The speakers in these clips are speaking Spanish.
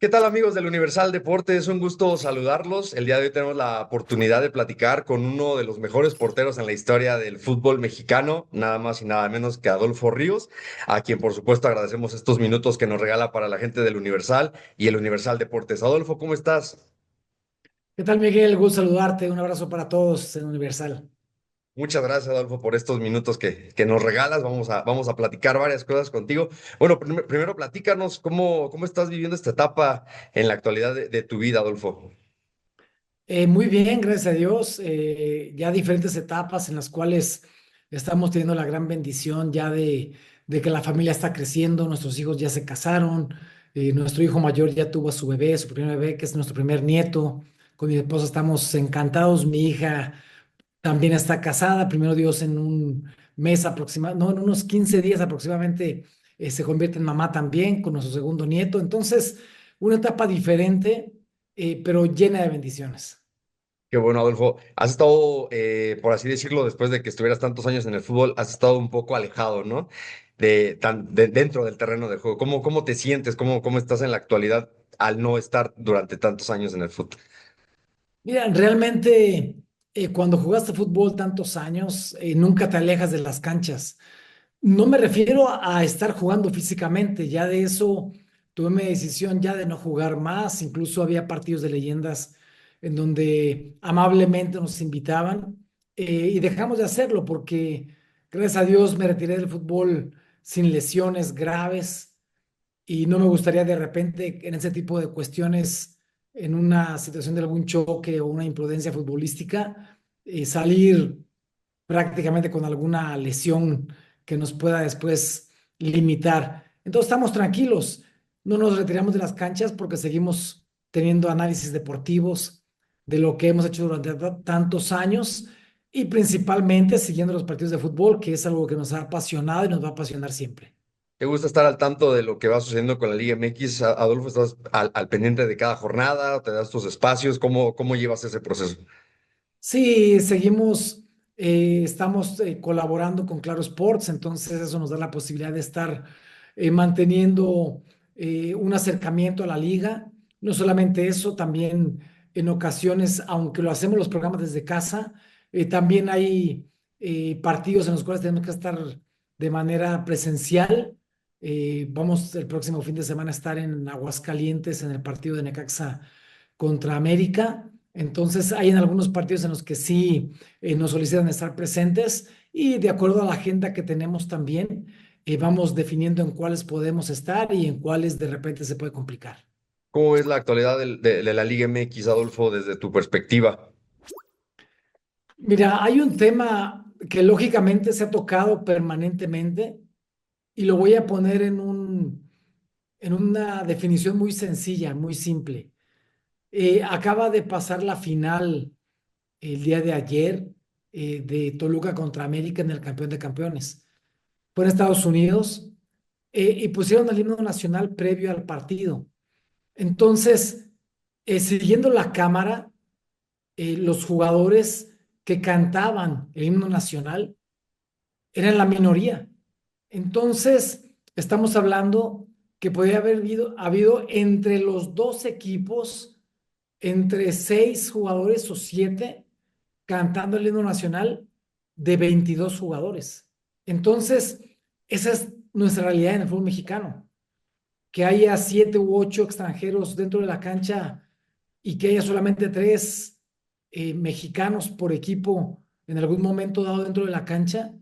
¿Qué tal amigos del Universal Deporte? Es un gusto saludarlos. El día de hoy tenemos la oportunidad de platicar con uno de los mejores porteros en la historia del fútbol mexicano, nada más y nada menos que Adolfo Ríos, a quien por supuesto agradecemos estos minutos que nos regala para la gente del Universal y el Universal Deportes. Adolfo, ¿cómo estás? ¿Qué tal, Miguel? Gusto saludarte. Un abrazo para todos en Universal. Muchas gracias, Adolfo, por estos minutos que nos regalas. Vamos a platicar varias cosas contigo. Bueno, primero platícanos cómo estás viviendo esta etapa en la actualidad de tu vida, Adolfo. Muy bien, gracias a Dios. Ya diferentes etapas en las cuales estamos teniendo la gran bendición ya de que la familia está creciendo, nuestros hijos ya se casaron, nuestro hijo mayor ya tuvo a su bebé, su primer bebé, que es nuestro primer nieto. Con mi esposa estamos encantados. Mi hija también está casada, primero Dios, en un mes aproximadamente, no, en unos 15 días aproximadamente, se convierte en mamá también con nuestro segundo nieto. Entonces, una etapa diferente, pero llena de bendiciones. Qué bueno, Adolfo. Has estado, por así decirlo, después de que estuvieras tantos años en el fútbol, has estado un poco alejado, ¿no? Dentro del terreno de juego. ¿Cómo te sientes? ¿Cómo estás en la actualidad al no estar durante tantos años en el fútbol? Mira, realmente cuando jugaste fútbol tantos años, nunca te alejas de las canchas. No me refiero a estar jugando físicamente, ya de eso tuve mi decisión ya de no jugar más. Incluso había partidos de leyendas en donde amablemente nos invitaban, y dejamos de hacerlo porque gracias a Dios me retiré del fútbol sin lesiones graves, y no me gustaría de repente en ese tipo de cuestiones, en una situación de algún choque o una imprudencia futbolística, salir prácticamente con alguna lesión que nos pueda después limitar. Entonces estamos tranquilos, no nos retiramos de las canchas porque seguimos teniendo análisis deportivos de lo que hemos hecho durante tantos años, y principalmente siguiendo los partidos de fútbol, que es algo que nos ha apasionado y nos va a apasionar siempre. ¿Te gusta estar al tanto de lo que va sucediendo con la Liga MX? Adolfo, ¿estás al pendiente de cada jornada? ¿Te das tus espacios? ¿Cómo llevas ese proceso? Sí, seguimos, estamos colaborando con Claro Sports, entonces eso nos da la posibilidad de estar manteniendo un acercamiento a la liga. No solamente eso, también en ocasiones, aunque lo hacemos los programas desde casa, también hay partidos en los cuales tenemos que estar de manera presencial. Vamos el próximo fin de semana a estar en Aguascalientes en el partido de Necaxa contra América. Entonces, hay en algunos partidos en los que sí nos solicitan estar presentes, y de acuerdo a la agenda que tenemos también, vamos definiendo en cuáles podemos estar y en cuáles de repente se puede complicar. ¿Cómo es la actualidad de la Liga MX, Adolfo, desde tu perspectiva? Mira, hay un tema que lógicamente se ha tocado permanentemente, y lo voy a poner en una definición muy sencilla, muy simple. Acaba de pasar la final el día de ayer, de Toluca contra América en el campeón de campeones. Fue en Estados Unidos, y pusieron el himno nacional previo al partido. Entonces, siguiendo la cámara, los jugadores que cantaban el himno nacional eran la minoría. Entonces, estamos hablando que podría habido entre los dos equipos, entre 6 jugadores o 7 cantando el himno nacional de 22 jugadores. Entonces, esa es nuestra realidad en el fútbol mexicano. Que haya 7 u 8 extranjeros dentro de la cancha y que haya solamente 3 mexicanos por equipo en algún momento dado dentro de la cancha,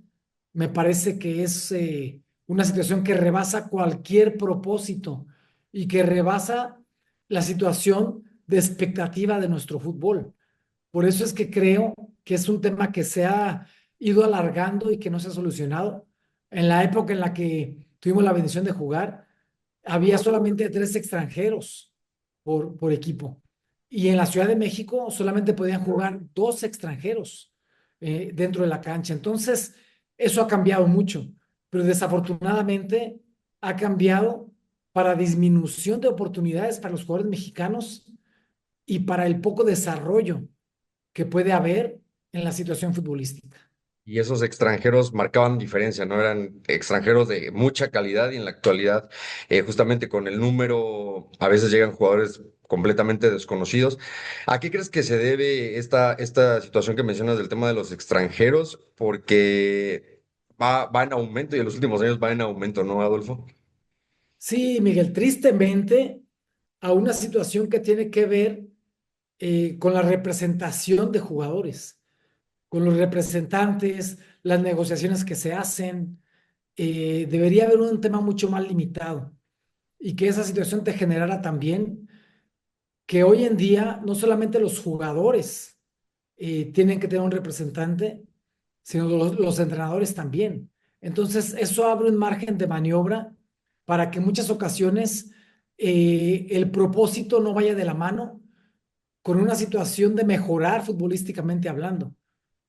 me parece que es una situación que rebasa cualquier propósito y que rebasa la situación de expectativa de nuestro fútbol. Por eso es que creo que es un tema que se ha ido alargando y que no se ha solucionado. En la época en la que tuvimos la bendición de jugar, había solamente 3 extranjeros por equipo. Y en la Ciudad de México solamente podían jugar 2 extranjeros dentro de la cancha. Entonces, eso ha cambiado mucho, pero desafortunadamente ha cambiado para disminución de oportunidades para los jugadores mexicanos y para el poco desarrollo que puede haber en la situación futbolística. Y esos extranjeros marcaban diferencia, ¿no? Eran extranjeros de mucha calidad y en la actualidad, justamente con el número, a veces llegan jugadores completamente desconocidos. ¿A qué crees que se debe esta situación que mencionas del tema de los extranjeros? Porque va en aumento y en los últimos años va en aumento, ¿no, Adolfo? Sí, Miguel, tristemente a una situación que tiene que ver con la representación de jugadores, con los representantes, las negociaciones que se hacen. Debería haber un tema mucho más limitado y que esa situación te generara también que hoy en día no solamente los jugadores tienen que tener un representante, sino los entrenadores también. Entonces, eso abre un margen de maniobra para que en muchas ocasiones el propósito no vaya de la mano con una situación de mejorar futbolísticamente hablando,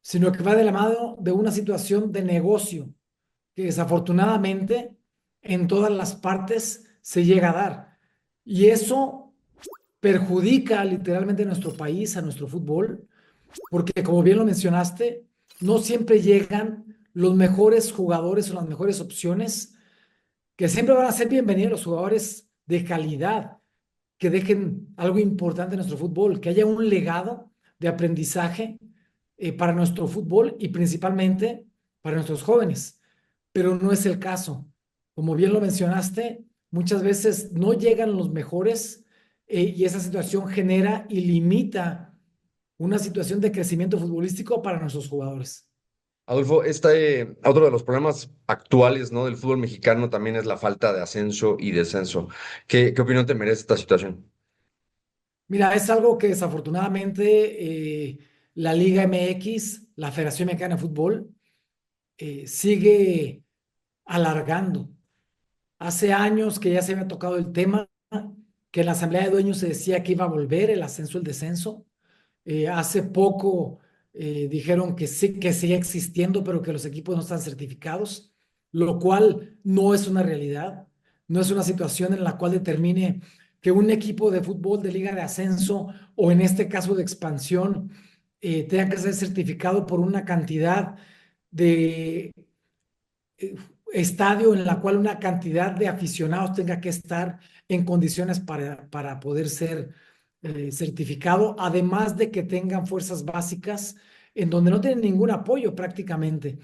sino que va de la mano de una situación de negocio que desafortunadamente en todas las partes se llega a dar. Y eso perjudica literalmente a nuestro país, a nuestro fútbol, porque como bien lo mencionaste, no siempre llegan los mejores jugadores o las mejores opciones, que siempre van a ser bienvenidos los jugadores de calidad, que dejen algo importante en nuestro fútbol, que haya un legado de aprendizaje para nuestro fútbol y principalmente para nuestros jóvenes. Pero no es el caso. Como bien lo mencionaste, muchas veces no llegan los mejores y esa situación genera y limita una situación de crecimiento futbolístico para nuestros jugadores. Adolfo, otro de los problemas actuales, ¿no? Del fútbol mexicano también es la falta de ascenso y descenso. ¿Qué opinión te merece esta situación? Mira, es algo que desafortunadamente la Liga MX, la Federación Mexicana de Fútbol, sigue alargando. Hace años que ya se había tocado el tema, que en la Asamblea de Dueños se decía que iba a volver el ascenso, el descenso. Hace poco dijeron que sí, que sigue existiendo, pero que los equipos no están certificados, lo cual no es una realidad, no es una situación en la cual determine que un equipo de fútbol de liga de ascenso o en este caso de expansión tenga que ser certificado por una cantidad de eh, estadio en la cual una cantidad de aficionados tenga que estar en condiciones para poder ser certificado, además de que tengan fuerzas básicas en donde no tienen ningún apoyo prácticamente.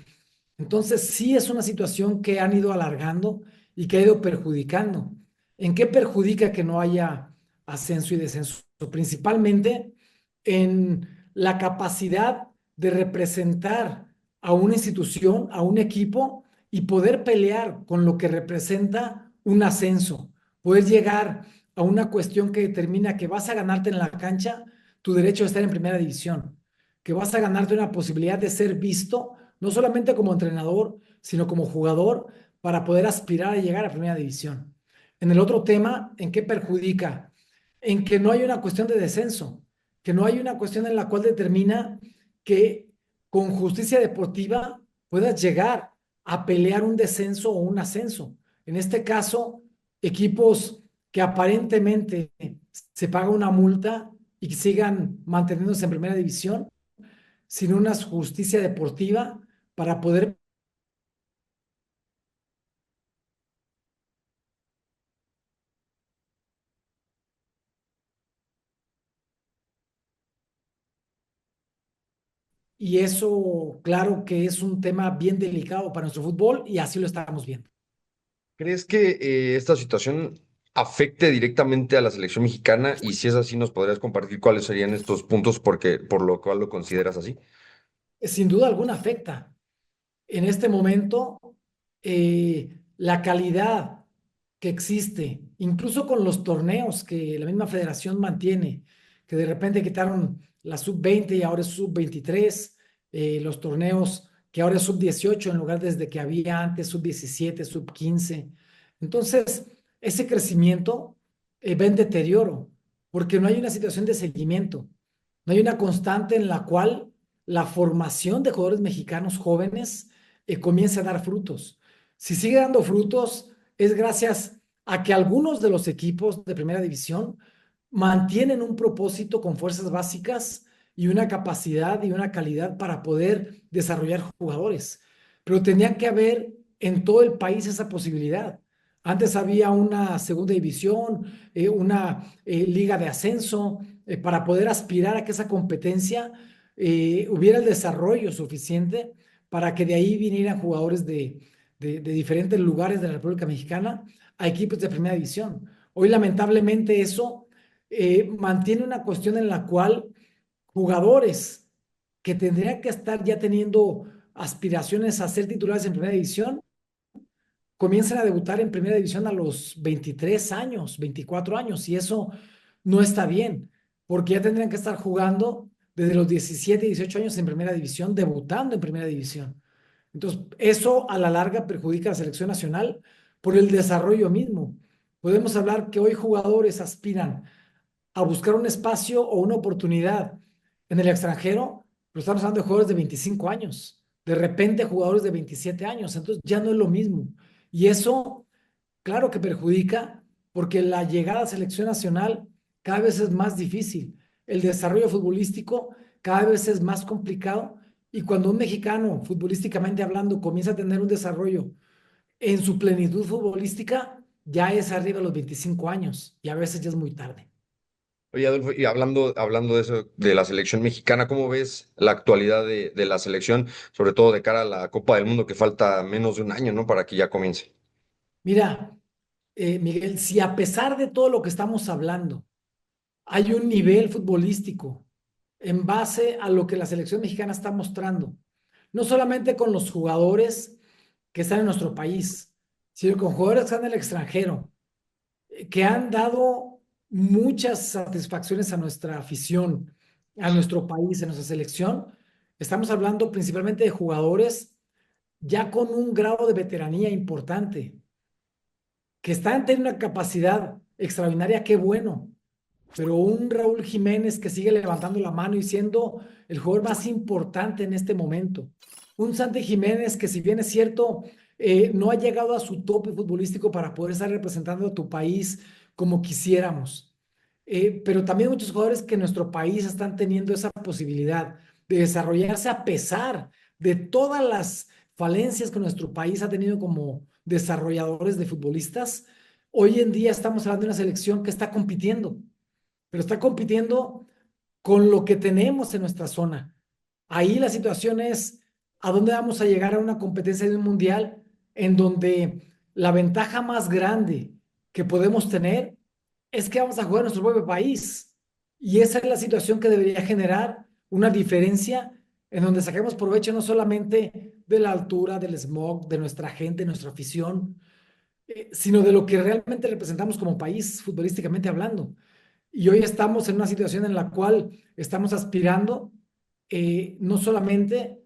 Entonces, sí es una situación que han ido alargando y que ha ido perjudicando. ¿En qué perjudica que no haya ascenso y descenso? Principalmente en la capacidad de representar a una institución, a un equipo y poder pelear con lo que representa un ascenso, poder llegar a una cuestión que determina que vas a ganarte en la cancha tu derecho a estar en primera división, que vas a ganarte una posibilidad de ser visto no solamente como entrenador, sino como jugador para poder aspirar a llegar a primera división. En el otro tema, ¿en qué perjudica? En que no hay una cuestión de descenso, que no hay una cuestión en la cual determina que con justicia deportiva puedas llegar a pelear un descenso o un ascenso. En este caso, equipos que aparentemente se paga una multa y que sigan manteniéndose en primera división sin una justicia deportiva para poder. Y eso, claro que es un tema bien delicado para nuestro fútbol y así lo estamos viendo. ¿Crees que esta situación afecte directamente a la selección mexicana? Y si es así, ¿nos podrías compartir cuáles serían estos puntos por lo cual lo consideras así? Sin duda alguna afecta. En este momento, la calidad que existe, incluso con los torneos que la misma federación mantiene, que de repente quitaron la sub-20 y ahora es sub-23, los torneos que ahora es sub-18 en lugar desde que había antes sub-17, sub-15. Entonces, ese crecimiento va en deterioro, porque no hay una situación de seguimiento, no hay una constante en la cual la formación de jugadores mexicanos jóvenes comience a dar frutos. Si sigue dando frutos, es gracias a que algunos de los equipos de primera división mantienen un propósito con fuerzas básicas y una capacidad y una calidad para poder desarrollar jugadores. Pero tenían que haber en todo el país esa posibilidad. Antes había una segunda división, una liga de ascenso, para poder aspirar a que esa competencia hubiera el desarrollo suficiente para que de ahí vinieran jugadores de diferentes lugares de la República Mexicana a equipos de primera división. Hoy lamentablemente eso mantiene una cuestión en la cual jugadores que tendrían que estar ya teniendo aspiraciones a ser titulares en primera división comienzan a debutar en primera división a los 23 años, 24 años, y eso no está bien, porque ya tendrían que estar jugando desde los 17, 18 años en primera división, debutando en primera división. Entonces, eso a la larga perjudica a la selección nacional por el desarrollo mismo. Podemos hablar que hoy jugadores aspiran a buscar un espacio o una oportunidad en el extranjero, pero estamos hablando de jugadores de 25 años, de repente jugadores de 27 años, entonces ya no es lo mismo. Y eso, claro que perjudica, porque la llegada a selección nacional cada vez es más difícil, el desarrollo futbolístico cada vez es más complicado, y cuando un mexicano, futbolísticamente hablando, comienza a tener un desarrollo en su plenitud futbolística, ya es arriba de los 25 años, y a veces ya es muy tarde. Oye, Adolfo, y hablando de eso, de la selección mexicana, ¿cómo ves la actualidad de la selección, sobre todo de cara a la Copa del Mundo, que falta menos de un año, ¿no? Para que ya comience. Mira, Miguel, si a pesar de todo lo que estamos hablando, hay un nivel futbolístico en base a lo que la selección mexicana está mostrando, no solamente con los jugadores que están en nuestro país, sino con jugadores que están en el extranjero, que han dado muchas satisfacciones a nuestra afición, a nuestro país, a nuestra selección. Estamos hablando principalmente de jugadores ya con un grado de veteranía importante, que están teniendo una capacidad extraordinaria, qué bueno, pero un Raúl Jiménez que sigue levantando la mano y siendo el jugador más importante en este momento. Un Santi Jiménez que, si bien es cierto, no ha llegado a su tope futbolístico para poder estar representando a tu país como quisiéramos. Pero también muchos jugadores que en nuestro país están teniendo esa posibilidad de desarrollarse a pesar de todas las falencias que nuestro país ha tenido como desarrolladores de futbolistas. Hoy en día estamos hablando de una selección que está compitiendo, pero está compitiendo con lo que tenemos en nuestra zona. Ahí la situación es a dónde vamos a llegar a una competencia de un mundial en donde la ventaja más grande que podemos tener es que vamos a jugar en nuestro propio país. Y esa es la situación que debería generar una diferencia en donde saquemos provecho no solamente de la altura, del smog, de nuestra gente, nuestra afición, sino de lo que realmente representamos como país, futbolísticamente hablando. Y hoy estamos en una situación en la cual estamos aspirando no solamente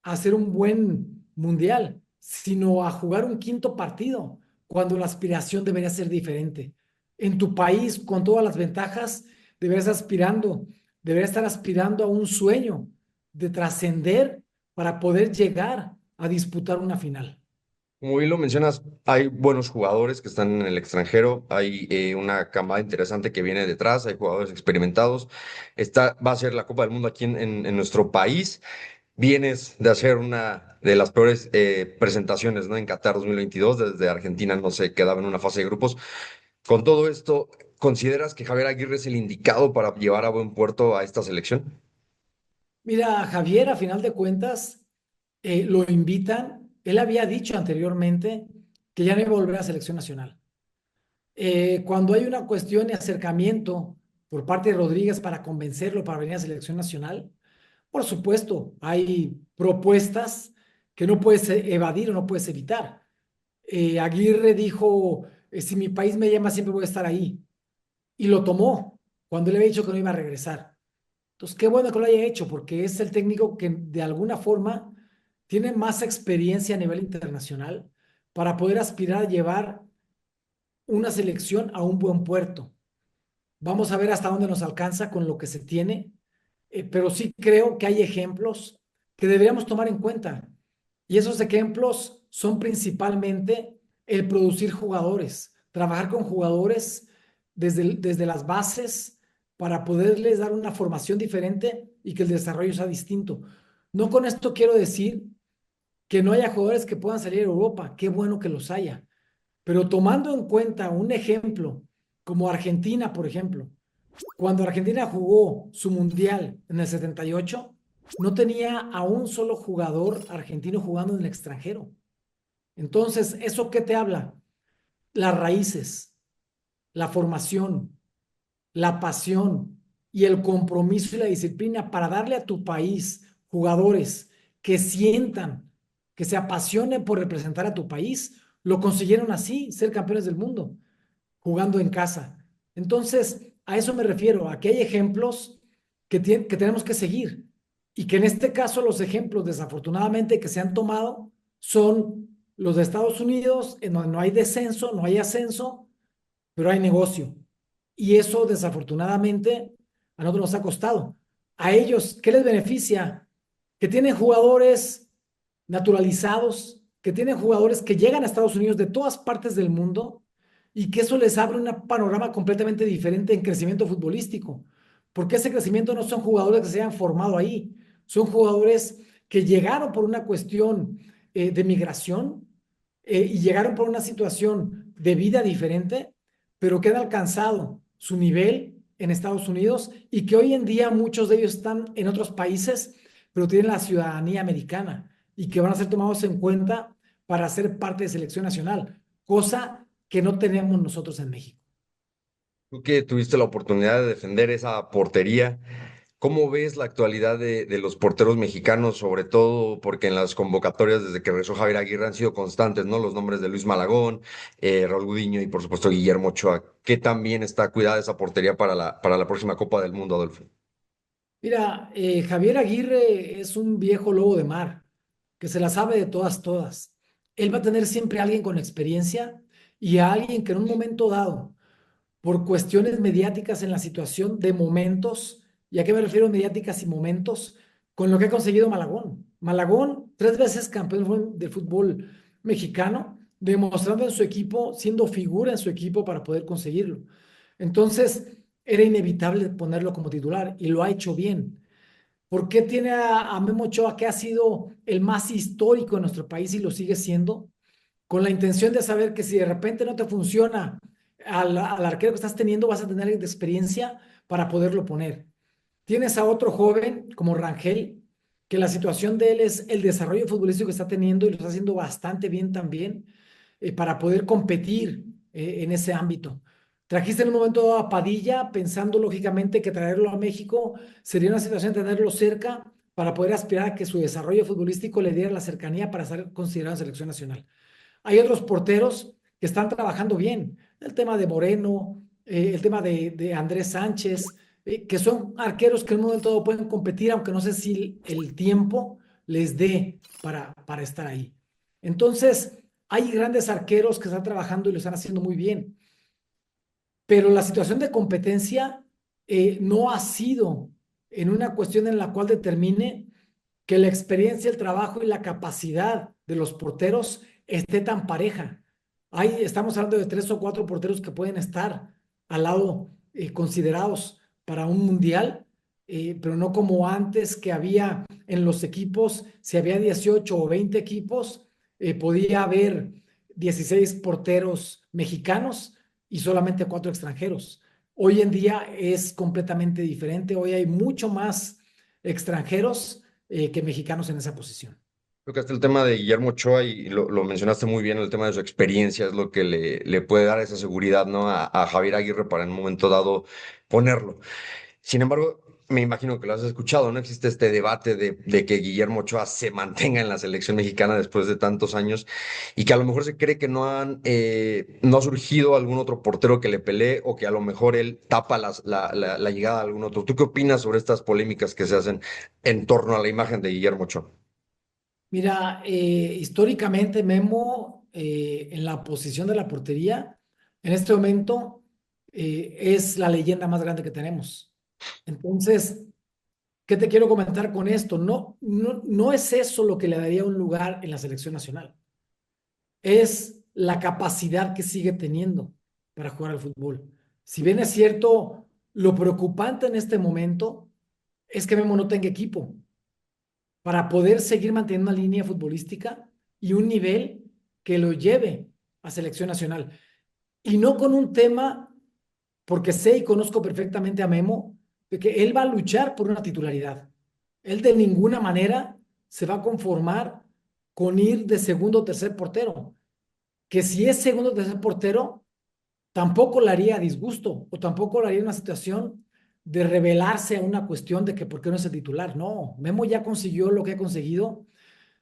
a hacer un buen mundial, sino a jugar un quinto partido, cuando la aspiración debería ser diferente. En tu país, con todas las ventajas, deberías estar aspirando a un sueño de trascender para poder llegar a disputar una final. Como bien lo mencionas, hay buenos jugadores que están en el extranjero, hay una camada interesante que viene detrás, hay jugadores experimentados. Esta va a ser la Copa del Mundo aquí en nuestro país. Vienes de hacer una de las peores presentaciones, ¿no? En Qatar 2022, desde Argentina no se quedaba en una fase de grupos. Con todo esto, ¿consideras que Javier Aguirre es el indicado para llevar a buen puerto a esta selección? Mira, Javier, a final de cuentas, lo invitan. Él había dicho anteriormente que ya no iba a volver a selección nacional. Cuando hay una cuestión de acercamiento por parte de Rodríguez para convencerlo para venir a selección nacional, por supuesto, hay propuestas que no puedes evadir o no puedes evitar. Aguirre dijo, si mi país me llama, siempre voy a estar ahí. Y lo tomó cuando le había dicho que no iba a regresar. Entonces, qué bueno que lo haya hecho, porque es el técnico que de alguna forma tiene más experiencia a nivel internacional para poder aspirar a llevar una selección a un buen puerto. Vamos a ver hasta dónde nos alcanza con lo que se tiene, pero sí creo que hay ejemplos que deberíamos tomar en cuenta. Y esos ejemplos son principalmente el producir jugadores, trabajar con jugadores desde las bases para poderles dar una formación diferente y que el desarrollo sea distinto. No con esto quiero decir que no haya jugadores que puedan salir a Europa, qué bueno que los haya, pero tomando en cuenta un ejemplo como Argentina, por ejemplo, cuando Argentina jugó su mundial en el 78, no tenía a un solo jugador argentino jugando en el extranjero. Entonces, ¿eso qué te habla? Las raíces, la formación, la pasión y el compromiso y la disciplina para darle a tu país jugadores que sientan, que se apasionen por representar a tu país, lo consiguieron así, ser campeones del mundo, jugando en casa. Entonces, a eso me refiero, a que hay ejemplos que tenemos que seguir y que en este caso los ejemplos desafortunadamente que se han tomado son los de Estados Unidos, en donde no hay descenso, no hay ascenso, pero hay negocio. Y eso desafortunadamente a nosotros nos ha costado. A ellos, ¿qué les beneficia? Que tienen jugadores naturalizados, que tienen jugadores que llegan a Estados Unidos de todas partes del mundo y que eso les abre un panorama completamente diferente en crecimiento futbolístico. Porque ese crecimiento no son jugadores que se hayan formado ahí, son jugadores que llegaron por una cuestión de migración y llegaron por una situación de vida diferente, pero que han alcanzado su nivel en Estados Unidos y que hoy en día muchos de ellos están en otros países, pero tienen la ciudadanía americana y que van a ser tomados en cuenta para ser parte de selección nacional, cosa que no tenemos nosotros en México. Tú que tuviste la oportunidad de defender esa portería, ¿cómo ves la actualidad de los porteros mexicanos, sobre todo porque en las convocatorias desde que regresó Javier Aguirre han sido constantes, ¿no? Los nombres de Luis Malagón, Raúl Gudiño y por supuesto Guillermo Ochoa. ¿Qué tan bien está cuidada esa portería para la próxima Copa del Mundo, Adolfo? Mira, Javier Aguirre es un viejo lobo de mar que se la sabe de todas, todas. Él va a tener siempre a alguien con experiencia y a alguien que en un momento dado, por cuestiones mediáticas en la situación de momentos, ¿y a qué me refiero mediáticas y momentos? Con lo que ha conseguido Malagón. Malagón, 3 veces campeón de fútbol mexicano, demostrando en su equipo, siendo figura en su equipo para poder conseguirlo. Entonces, era inevitable ponerlo como titular y lo ha hecho bien. ¿Por qué tiene a Memo Ochoa, que ha sido el más histórico en nuestro país y lo sigue siendo? Con la intención de saber que si de repente no te funciona al arquero que estás teniendo, vas a tener alguien de experiencia para poderlo poner. Tienes a otro joven como Rangel, que la situación de él es el desarrollo futbolístico que está teniendo y lo está haciendo bastante bien también para poder competir en ese ámbito. Trajiste en un momento dado a Padilla, pensando lógicamente que traerlo a México sería una situación de tenerlo cerca para poder aspirar a que su desarrollo futbolístico le diera la cercanía para ser considerado en selección nacional. Hay otros porteros que están trabajando bien. El tema de Moreno, el tema de Andrés Sánchez, que son arqueros que en un momento dado pueden competir, aunque no sé si el tiempo les dé para estar ahí. Entonces, hay grandes arqueros que están trabajando y lo están haciendo muy bien, pero la situación de competencia no ha sido en una cuestión en la cual determine que la experiencia, el trabajo y la capacidad de los porteros esté tan pareja. Ahí estamos hablando de 3 o 4 porteros que pueden estar al lado considerados para un mundial, pero no como antes que había en los equipos, si había 18 o 20 equipos, podía haber 16 porteros mexicanos y solamente 4 extranjeros. Hoy en día es completamente diferente. Hoy hay mucho más extranjeros que mexicanos en esa posición. Creo que hasta el tema de Guillermo Ochoa, y lo mencionaste muy bien, el tema de su experiencia es lo que le puede dar esa seguridad, ¿no? A Javier Aguirre para en un momento dado ponerlo. Sin embargo, me imagino que lo has escuchado, ¿no? Existe este debate de que Guillermo Ochoa se mantenga en la selección mexicana después de tantos años y que a lo mejor se cree que no ha surgido algún otro portero que le pelee o que a lo mejor él tapa la llegada de algún otro. ¿Tú qué opinas sobre estas polémicas que se hacen en torno a la imagen de Guillermo Ochoa? Mira, históricamente Memo en la posición de la portería, en este momento es la leyenda más grande que tenemos. Entonces, ¿qué te quiero comentar con esto? No es eso lo que le daría un lugar en la selección nacional. Es la capacidad que sigue teniendo para jugar al fútbol. Si bien es cierto, Lo preocupante en este momento es que Memo no tenga equipo para poder seguir manteniendo una línea futbolística y un nivel que lo lleve a selección nacional. Y no con un tema, porque sé y conozco perfectamente a Memo, de que él va a luchar por una titularidad. Él de ninguna manera se va a conformar con ir de segundo o tercer portero. Que si es segundo o tercer portero, tampoco le haría disgusto o tampoco le haría una situación de revelarse a una cuestión de que por qué no es el titular. No, Memo ya consiguió lo que ha conseguido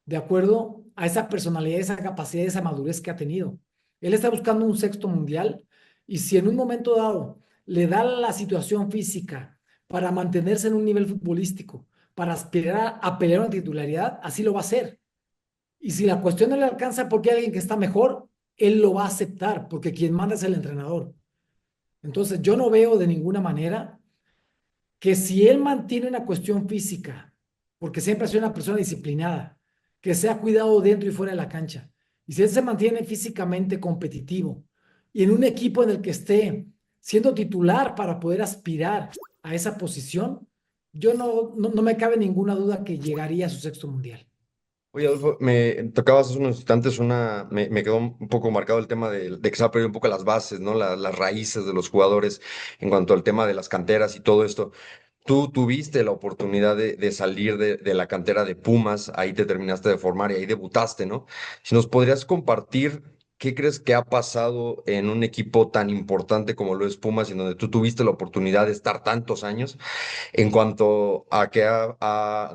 de acuerdo a esa personalidad, esa capacidad, esa madurez que ha tenido. Él está buscando un sexto mundial y si en un momento dado le da la situación física para mantenerse en un nivel futbolístico, para aspirar a pelear una titularidad, así lo va a hacer. Y si la cuestión no le alcanza porque hay alguien que está mejor, él lo va a aceptar porque quien manda es el entrenador. Entonces yo no veo de ninguna manera que si él mantiene una cuestión física, porque siempre ha sido una persona disciplinada, que se ha cuidado dentro y fuera de la cancha, y si él se mantiene físicamente competitivo y en un equipo en el que esté siendo titular para poder aspirar a esa posición, yo no me cabe ninguna duda que llegaría a su sexto mundial. Oye, Adolfo, me tocabas hace unos instantes me quedó un poco marcado el tema de que se ha perdido un poco las bases, ¿no? Las raíces de los jugadores en cuanto al tema de las canteras y todo esto. Tú tuviste la oportunidad de salir de la cantera de Pumas, ahí te terminaste de formar y ahí debutaste, ¿no? Si nos podrías compartir, ¿qué crees que ha pasado en un equipo tan importante como lo es Pumas, en donde tú tuviste la oportunidad de estar tantos años, en cuanto a que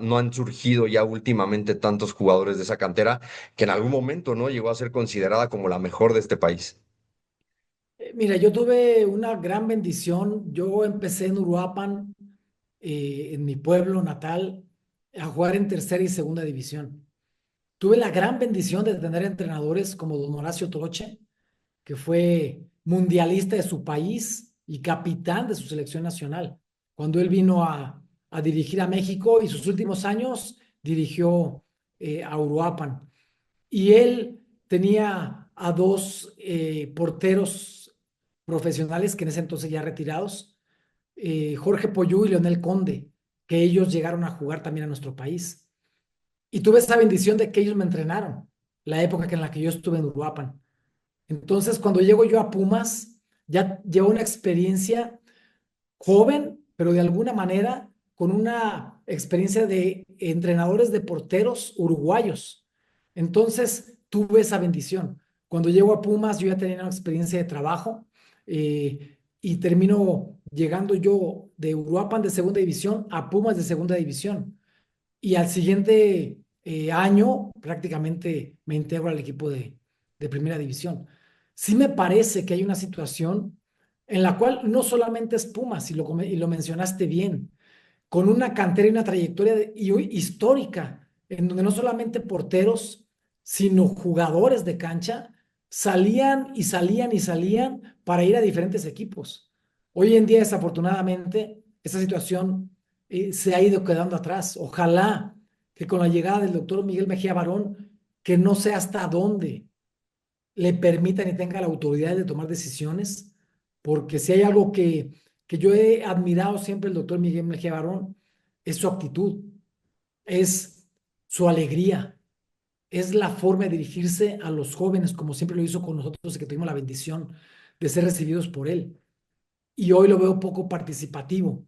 no han surgido ya últimamente tantos jugadores de esa cantera que en algún momento, ¿no? Llegó a ser considerada como la mejor de este país? Mira, yo tuve una gran bendición. Yo empecé en Uruapan, en mi pueblo natal, a jugar en tercera y segunda división. Tuve la gran bendición de tener entrenadores como don Horacio Troche, que fue mundialista de su país y capitán de su selección nacional. Cuando él vino a dirigir a México y sus últimos años dirigió a Uruapan. Y él tenía a dos porteros profesionales que en ese entonces ya retirados, Jorge Poyú y Leonel Conde, que ellos llegaron a jugar también a nuestro país. Y tuve esa bendición de que ellos me entrenaron, la época en la que yo estuve en Uruapan. Entonces, cuando llego yo a Pumas, ya llevo una experiencia joven, pero de alguna manera con una experiencia de entrenadores de porteros uruguayos. Entonces, tuve esa bendición. Cuando llego a Pumas, yo ya tenía una experiencia de trabajo y termino llegando yo de Uruapan de segunda división a Pumas de segunda división. Y al siguiente año prácticamente me integro al equipo de primera división. Sí me parece que hay una situación en la cual no solamente es Pumas, y lo mencionaste bien, con una cantera y una trayectoria histórica, en donde no solamente porteros, sino jugadores de cancha salían y salían y salían para ir a diferentes equipos. Hoy en día, desafortunadamente, esta situación se ha ido quedando atrás. Ojalá que con la llegada del doctor Miguel Mejía Barón, que no sé hasta dónde le permitan y tenga la autoridad de tomar decisiones, porque si hay algo que yo he admirado siempre el doctor Miguel Mejía Barón, es su actitud, es su alegría, es la forma de dirigirse a los jóvenes, como siempre lo hizo con nosotros y que tuvimos la bendición de ser recibidos por él. Y hoy lo veo poco participativo.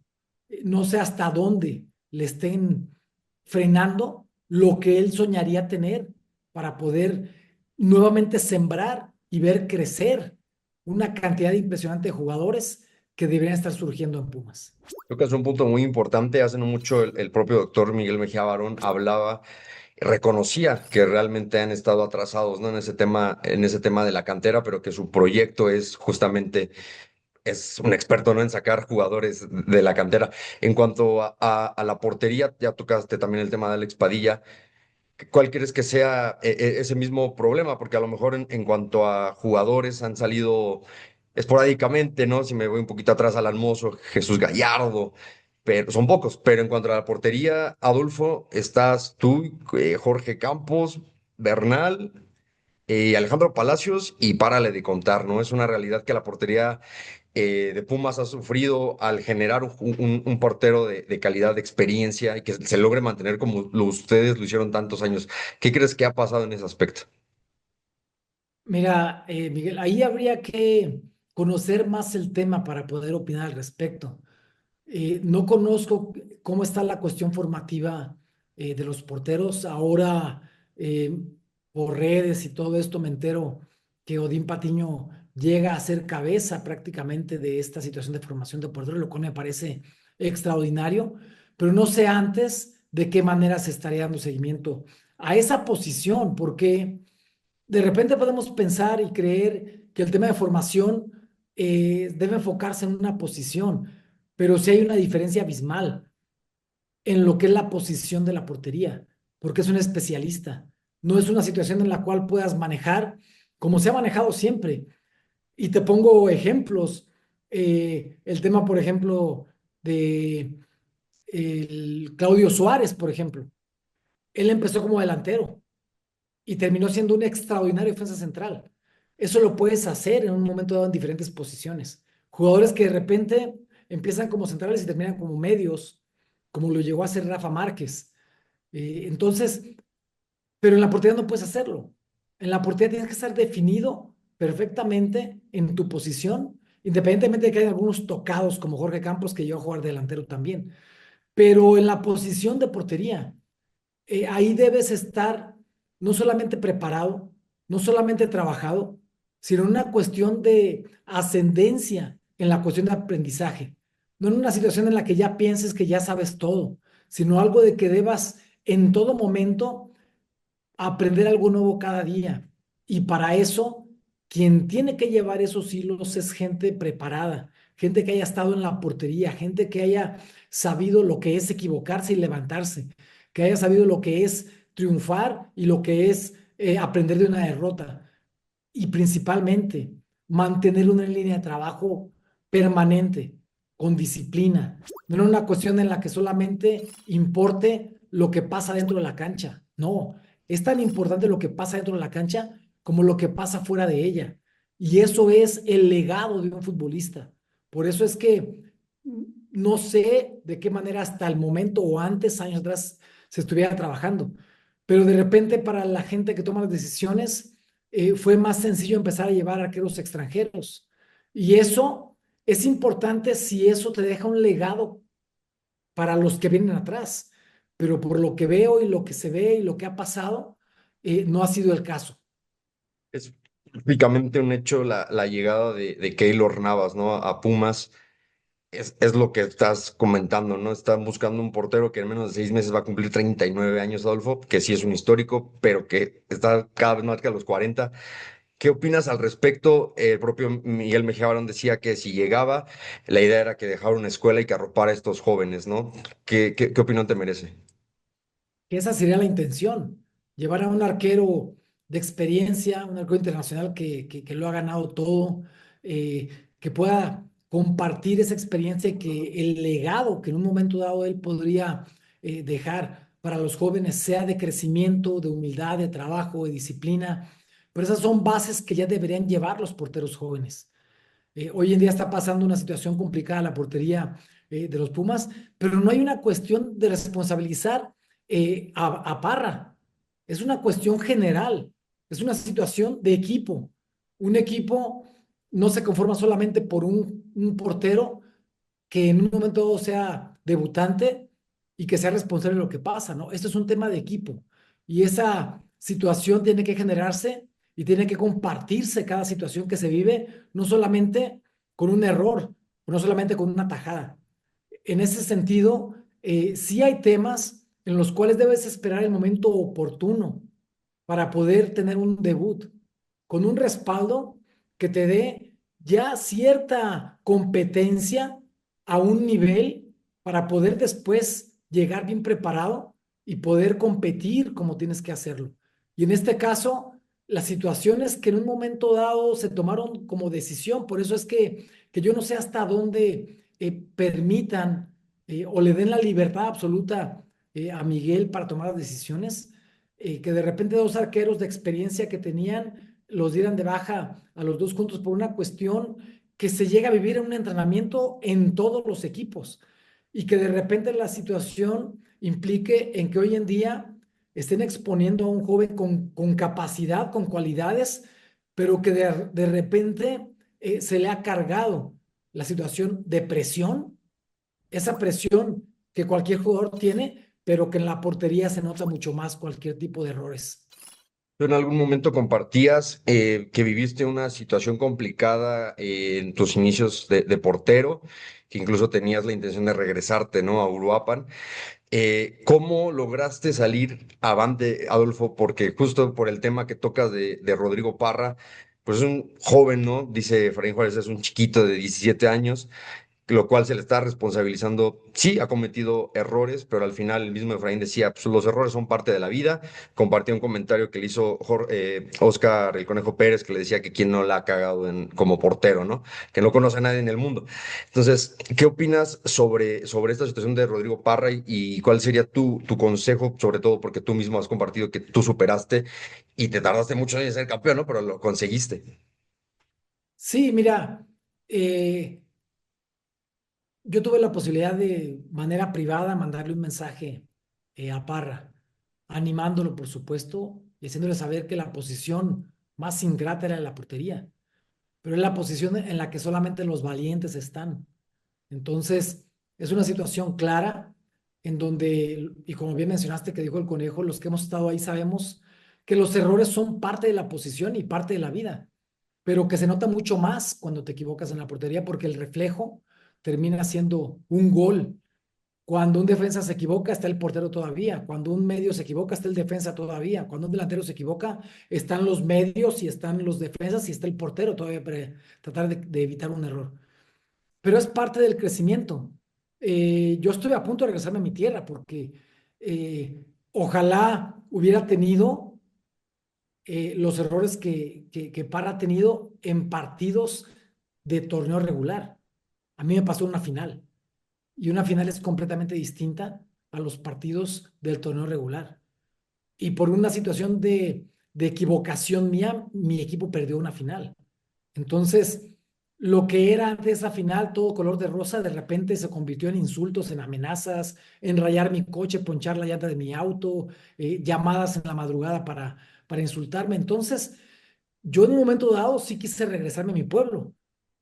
No sé hasta dónde le estén frenando lo que él soñaría tener para poder nuevamente sembrar y ver crecer una cantidad impresionante de jugadores que deberían estar surgiendo en Pumas. Creo que es un punto muy importante. Hace no mucho el propio doctor Miguel Mejía Barón hablaba, reconocía que realmente han estado atrasados, ¿no? En ese tema de la cantera, pero que su proyecto es justamente, es un experto, ¿no? En sacar jugadores de la cantera. En cuanto a la portería, ya tocaste también el tema de Alex Padilla. ¿Cuál crees que sea ese mismo problema? Porque a lo mejor en cuanto a jugadores han salido esporádicamente, ¿no? Si me voy un poquito atrás, Alan Mozo, Jesús Gallardo, pero son pocos. Pero en cuanto a la portería, Adolfo, estás tú, Jorge Campos, Bernal, Alejandro Palacios y párale de contar, ¿no? Es una realidad que la portería de Pumas ha sufrido al generar un portero de calidad, de experiencia y que se logre mantener como ustedes lo hicieron tantos años? ¿Qué crees que ha pasado en ese aspecto? Mira, Miguel, ahí habría que conocer más el tema para poder opinar al respecto. No conozco cómo está la cuestión formativa de los porteros. Ahora, eh, por redes y todo esto, me entero que Odín Patiño llega a ser cabeza prácticamente de esta situación de formación de porteros, lo cual me parece extraordinario, pero no sé antes de qué manera se estaría dando seguimiento a esa posición, porque de repente podemos pensar y creer que el tema de formación debe enfocarse en una posición, pero sí hay una diferencia abismal en lo que es la posición de la portería, porque es un especialista. No es una situación en la cual puedas manejar como se ha manejado siempre. Y te pongo ejemplos. El tema, por ejemplo, de el Claudio Suárez, por ejemplo. Él empezó como delantero y terminó siendo un extraordinario defensa central. Eso lo puedes hacer en un momento dado en diferentes posiciones. Jugadores que de repente empiezan como centrales y terminan como medios, como lo llegó a hacer Rafa Márquez. Entonces, pero en la portería no puedes hacerlo. En la portería tienes que estar definido perfectamente en tu posición, independientemente de que haya algunos tocados como Jorge Campos que llegó a jugar delantero también. Pero en la posición de portería, ahí debes estar no solamente preparado, no solamente trabajado, sino en una cuestión de ascendencia en la cuestión de aprendizaje. No en una situación en la que ya pienses que ya sabes todo, sino algo de que debas en todo momento aprender algo nuevo cada día. Y para eso, quien tiene que llevar esos hilos es gente preparada, gente que haya estado en la portería, gente que haya sabido lo que es equivocarse y levantarse, que haya sabido lo que es triunfar y lo que es aprender de una derrota. Y principalmente, mantener una línea de trabajo permanente, con disciplina. No es una cuestión en la que solamente importe lo que pasa dentro de la cancha. No, es tan importante lo que pasa dentro de la cancha como lo que pasa fuera de ella. Y eso es el legado de un futbolista. Por eso es que no sé de qué manera hasta el momento o antes, años atrás, se estuviera trabajando. Pero de repente para la gente que toma las decisiones, fue más sencillo empezar a llevar arqueros extranjeros. Y eso es importante si eso te deja un legado para los que vienen atrás. Pero por lo que veo y lo que se ve y lo que ha pasado, no ha sido el caso. Es prácticamente un hecho la llegada de Keylor Navas, ¿no? A Pumas. Es lo que estás comentando, ¿no? Están buscando un portero que en menos de 6 meses va a cumplir 39 años, Adolfo, que sí es un histórico, pero que está cada vez más que a los 40. ¿Qué opinas al respecto? El propio Miguel Mejía Barón decía que si llegaba, la idea era que dejara una escuela y que arropara a estos jóvenes, ¿no? ¿Qué opinión te merece? Que esa sería la intención, llevar a un arquero de experiencia, un arquero internacional que lo ha ganado todo, que pueda compartir esa experiencia y que el legado que en un momento dado él podría dejar para los jóvenes sea de crecimiento, de humildad, de trabajo, de disciplina. Pero esas son bases que ya deberían llevar los porteros jóvenes. Hoy en día está pasando una situación complicada la portería de los Pumas, pero no hay una cuestión de responsabilizar a Parra. Es una cuestión general, es una situación de equipo. Un equipo no se conforma solamente por un portero que en un momento dado sea debutante y que sea responsable de lo que pasa, ¿no? Esto es un tema de equipo y esa situación tiene que generarse y tiene que compartirse cada situación que se vive, no solamente con un error, no solamente con una tajada. En ese sentido, sí hay temas en los cuales debes esperar el momento oportuno para poder tener un debut con un respaldo que te dé ya cierta competencia a un nivel para poder después llegar bien preparado y poder competir como tienes que hacerlo. Y en este caso, las situaciones que en un momento dado se tomaron como decisión, por eso es que yo no sé hasta dónde permitan o le den la libertad absoluta a Miguel para tomar las decisiones, que de repente dos arqueros de experiencia que tenían los dieran de baja a los dos juntos por una cuestión que se llega a vivir en un entrenamiento en todos los equipos y que de repente la situación implique en que hoy en día estén exponiendo a un joven con capacidad, con cualidades, pero que de repente se le ha cargado la situación de presión, esa presión que cualquier jugador tiene, pero que en la portería se nota mucho más cualquier tipo de errores. ¿Tú en algún momento compartías que viviste una situación complicada en tus inicios de portero, que incluso tenías la intención de regresarte, ¿no? A Uruapan. ¿Cómo lograste salir avante, Adolfo? Porque justo por el tema que tocas de Rodrigo Parra, pues es un joven, ¿no? Dice Efraín Juárez, es un chiquito de 17 años, lo cual se le está responsabilizando. Sí, ha cometido errores, pero al final el mismo Efraín decía, pues los errores son parte de la vida. Compartía un comentario que le hizo Oscar el Conejo Pérez, que le decía que quién no la ha cagado como portero, ¿no? Que no conoce a nadie en el mundo. Entonces, ¿qué opinas sobre esta situación de Rodrigo Parra y cuál sería tu consejo, sobre todo porque tú mismo has compartido que tú superaste y te tardaste mucho en ser campeón, ¿no? Pero lo conseguiste. Sí, mira, eh, yo tuve la posibilidad de manera privada mandarle un mensaje a Parra, animándolo, por supuesto, y haciéndole saber que la posición más ingrata era la portería, pero es la posición en la que solamente los valientes están. Entonces, es una situación clara en donde, y como bien mencionaste que dijo el conejo, los que hemos estado ahí sabemos que los errores son parte de la posición y parte de la vida, pero que se nota mucho más cuando te equivocas en la portería porque el reflejo termina siendo un gol. Cuando un defensa se equivoca, está el portero todavía. Cuando un medio se equivoca, está el defensa todavía. Cuando un delantero se equivoca, están los medios y están los defensas y está el portero todavía para tratar de evitar un error. Pero es parte del crecimiento. Yo estoy a punto de regresarme a mi tierra porque ojalá hubiera tenido los errores que Parra ha tenido en partidos de torneo regular. A mí me pasó una final y una final es completamente distinta a los partidos del torneo regular. Y por una situación de equivocación mía, mi equipo perdió una final. Entonces, lo que era antes esa final, todo color de rosa, de repente se convirtió en insultos, en amenazas, en rayar mi coche, ponchar la llanta de mi auto, llamadas en la madrugada para insultarme. Entonces, yo en un momento dado sí quise regresarme a mi pueblo,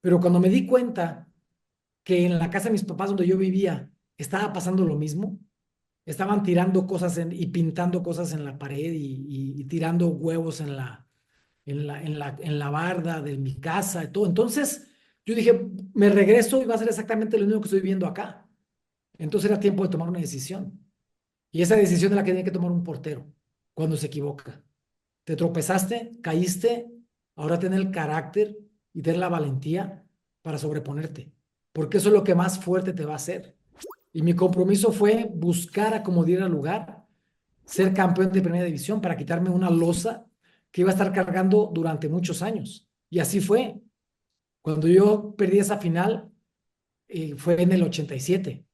pero cuando me di cuenta que en la casa de mis papás donde yo vivía estaba pasando lo mismo, estaban tirando cosas y pintando cosas en la pared y tirando huevos en la barda de mi casa y todo. Entonces, yo dije, me regreso y va a ser exactamente lo mismo que estoy viendo acá. Entonces era tiempo de tomar una decisión. Y esa decisión es la que tiene que tomar un portero cuando se equivoca. Te tropezaste, caíste, ahora ten el carácter y ten la valentía para sobreponerte, porque eso es lo que más fuerte te va a hacer. Y mi compromiso fue buscar acomodar al lugar, ser campeón de primera división para quitarme una losa que iba a estar cargando durante muchos años. Y así fue. Cuando yo perdí esa final, fue en el 87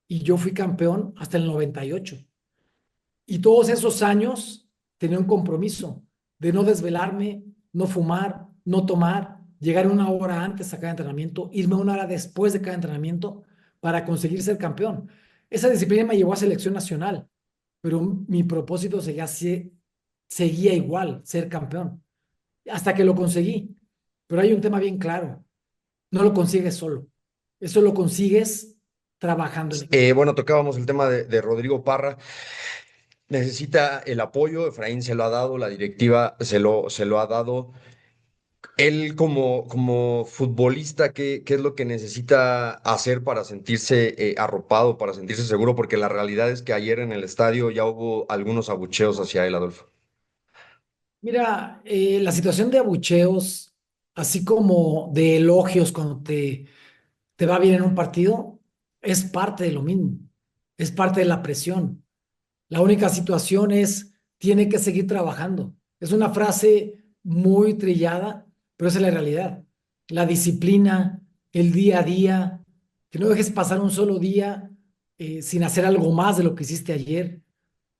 y yo fui campeón hasta el 98. Y todos esos años tenía un compromiso de no desvelarme, no fumar, no tomar, llegar una hora antes a cada entrenamiento, irme una hora después de cada entrenamiento para conseguir ser campeón. Esa disciplina me llevó a selección nacional, pero mi propósito seguía igual, ser campeón, hasta que lo conseguí. Pero hay un tema bien claro, no lo consigues solo, eso lo consigues trabajando en equipo. Bueno, tocábamos el tema de Rodrigo Parra. Necesita el apoyo, Efraín se lo ha dado, la directiva se lo ha dado. Él como futbolista, ¿qué es lo que necesita hacer para sentirse arropado, para sentirse seguro? Porque la realidad es que ayer en el estadio ya hubo algunos abucheos hacia él, Adolfo. Mira, la situación de abucheos, así como de elogios cuando te va bien en un partido, es parte de lo mismo, es parte de la presión. La única situación es, tiene que seguir trabajando. Es una frase muy trillada, pero esa es la realidad. La disciplina, el día a día, que no dejes pasar un solo día sin hacer algo más de lo que hiciste ayer.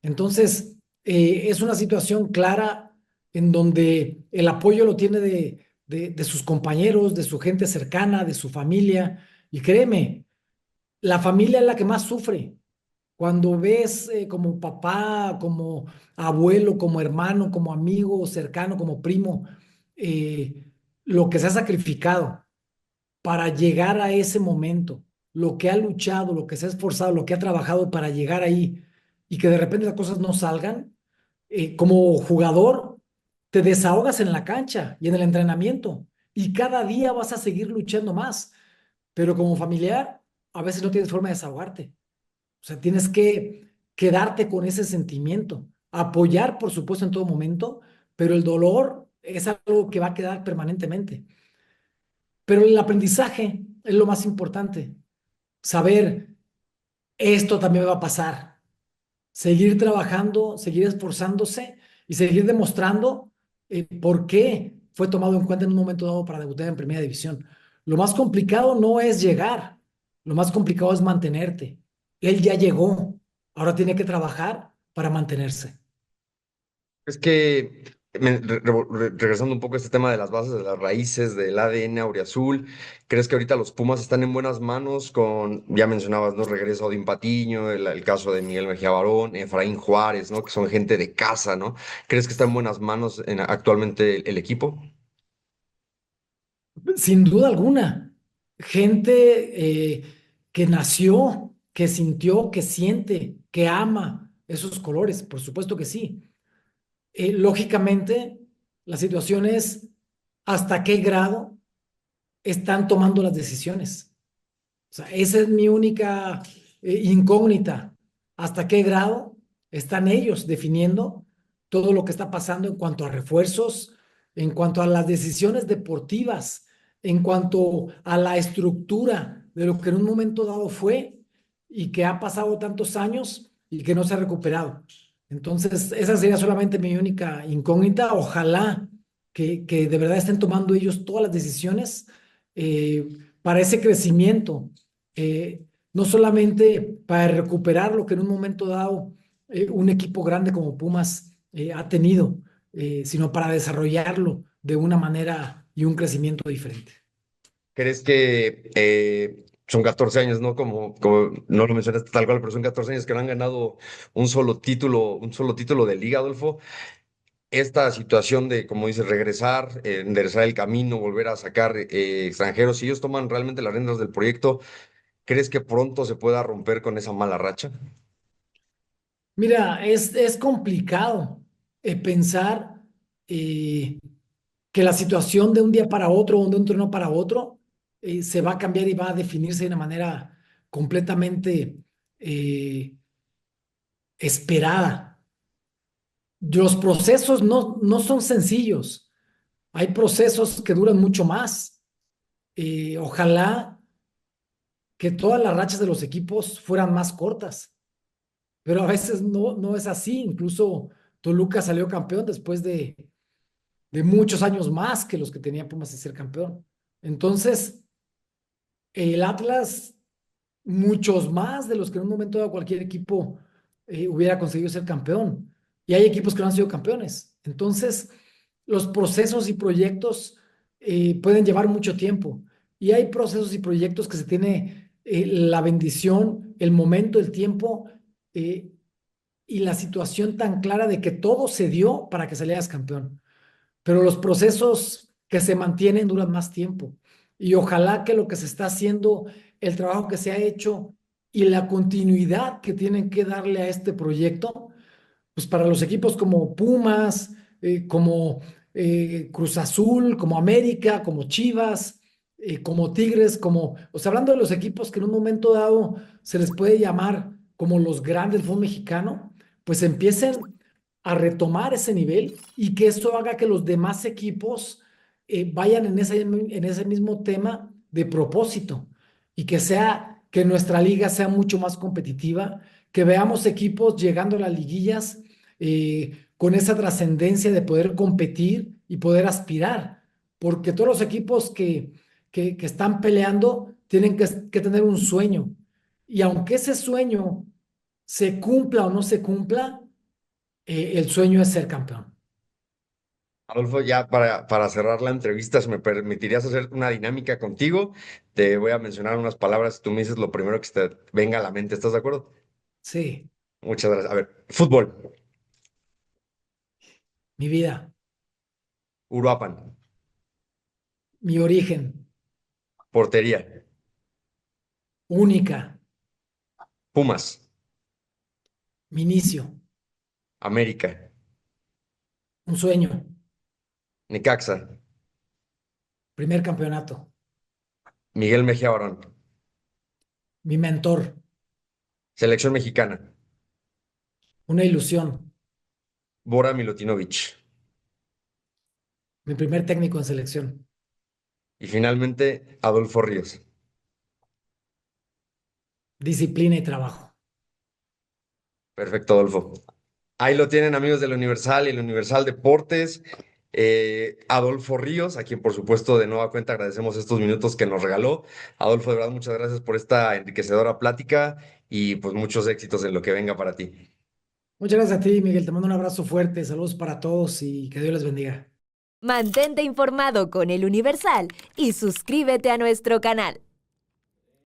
Entonces, es una situación clara en donde el apoyo lo tiene de sus compañeros, de su gente cercana, de su familia. Y créeme, la familia es la que más sufre. Cuando ves como papá, como abuelo, como hermano, como amigo cercano, como primo, eh, lo que se ha sacrificado para llegar a ese momento, lo que ha luchado, lo que se ha esforzado, lo que ha trabajado para llegar ahí y que de repente las cosas no salgan, como jugador te desahogas en la cancha y en el entrenamiento y cada día vas a seguir luchando más, pero como familiar a veces no tienes forma de desahogarte. O sea, tienes que quedarte con ese sentimiento, apoyar, por supuesto, en todo momento, pero el dolor es algo que va a quedar permanentemente. Pero el aprendizaje es lo más importante. Saber, esto también me va a pasar. Seguir trabajando, seguir esforzándose y seguir demostrando por qué fue tomado en cuenta en un momento dado para debutar en Primera División. Lo más complicado no es llegar, lo más complicado es mantenerte. Él ya llegó, ahora tiene que trabajar para mantenerse. Es que, regresando un poco a este tema de las bases, de las raíces, del ADN auriazul, ¿crees que ahorita los Pumas están en buenas manos con, ya mencionabas, ¿no? Regreso de Odín Patiño, el caso de Miguel Mejía Barón, Efraín Juárez, ¿no? Que son gente de casa, ¿no? ¿Crees que está en buenas manos actualmente el equipo? Sin duda alguna, gente que nació, que sintió, que siente, que ama esos colores, por supuesto que sí. Lógicamente, la situación es hasta qué grado están tomando las decisiones. O sea, esa es mi única incógnita. ¿Hasta qué grado están ellos definiendo todo lo que está pasando en cuanto a refuerzos, en cuanto a las decisiones deportivas, en cuanto a la estructura de lo que en un momento dado fue y que ha pasado tantos años y que no se ha recuperado? Entonces, esa sería solamente mi única incógnita. Ojalá que de verdad estén tomando ellos todas las decisiones eh, para ese crecimiento, no solamente para recuperar lo que en un momento dado un equipo grande como Pumas ha tenido, sino para desarrollarlo de una manera y un crecimiento diferente. ¿Crees que son 14 años, ¿no? Como no lo mencionaste tal cual, pero son 14 años que no han ganado un solo título de liga, Adolfo? Esta situación de, como dices, regresar, enderezar el camino, volver a sacar extranjeros, si ellos toman realmente las riendas del proyecto, ¿crees que pronto se pueda romper con esa mala racha? Mira, es complicado pensar eh, que la situación de un día para otro o de un turno para otro se va a cambiar y va a definirse de una manera completamente eh, esperada. Los procesos no son sencillos. Hay procesos que duran mucho más. Ojalá que todas las rachas de los equipos fueran más cortas, pero a veces no es así. Incluso Toluca salió campeón después de muchos años más que los que tenía Pumas de ser campeón. Entonces, el Atlas, muchos más de los que en un momento dado cualquier equipo hubiera conseguido ser campeón. Y hay equipos que no han sido campeones. Entonces, los procesos y proyectos pueden llevar mucho tiempo. Y hay procesos y proyectos que se tiene la bendición, el momento, el tiempo eh, y la situación tan clara de que todo se dio para que salieras campeón, pero los procesos que se mantienen duran más tiempo. Y ojalá que lo que se está haciendo, el trabajo que se ha hecho y la continuidad que tienen que darle a este proyecto, pues para los equipos como Pumas, como Cruz Azul, como América, como Chivas, como Tigres, como, o sea, hablando de los equipos que en un momento dado se les puede llamar como los grandes del fútbol mexicano, pues empiecen a retomar ese nivel y que eso haga que los demás equipos vayan en ese mismo tema de propósito y que sea, que nuestra liga sea mucho más competitiva, que veamos equipos llegando a las liguillas con esa trascendencia de poder competir y poder aspirar, porque todos los equipos que están peleando tienen que tener un sueño. Y aunque ese sueño se cumpla o no se cumpla, el sueño es ser campeón. Adolfo, ya para cerrar la entrevista, si me permitirías hacer una dinámica contigo, te voy a mencionar unas palabras y tú me dices lo primero que se te venga a la mente. ¿Estás de acuerdo? Sí, Muchas gracias. A ver, fútbol, mi vida, Uruapan, mi origen, portería, única, Pumas, mi inicio, América, un sueño, Necaxa, primer campeonato, Miguel Mejía Barón, mi mentor, selección mexicana, una ilusión, Bora Milutinovic mi primer técnico en selección, y finalmente Adolfo Ríos. disciplina y trabajo. Perfecto, Adolfo. Ahí lo tienen, amigos del Universal y el Universal Deportes. Adolfo Ríos, a quien por supuesto de nueva cuenta agradecemos estos minutos que nos regaló. Adolfo, de verdad, muchas gracias por esta enriquecedora plática y pues muchos éxitos en lo que venga para ti. Muchas gracias a ti, Miguel. Te mando un abrazo fuerte, saludos para todos y que Dios les bendiga. Mantente informado con el Universal y suscríbete a nuestro canal.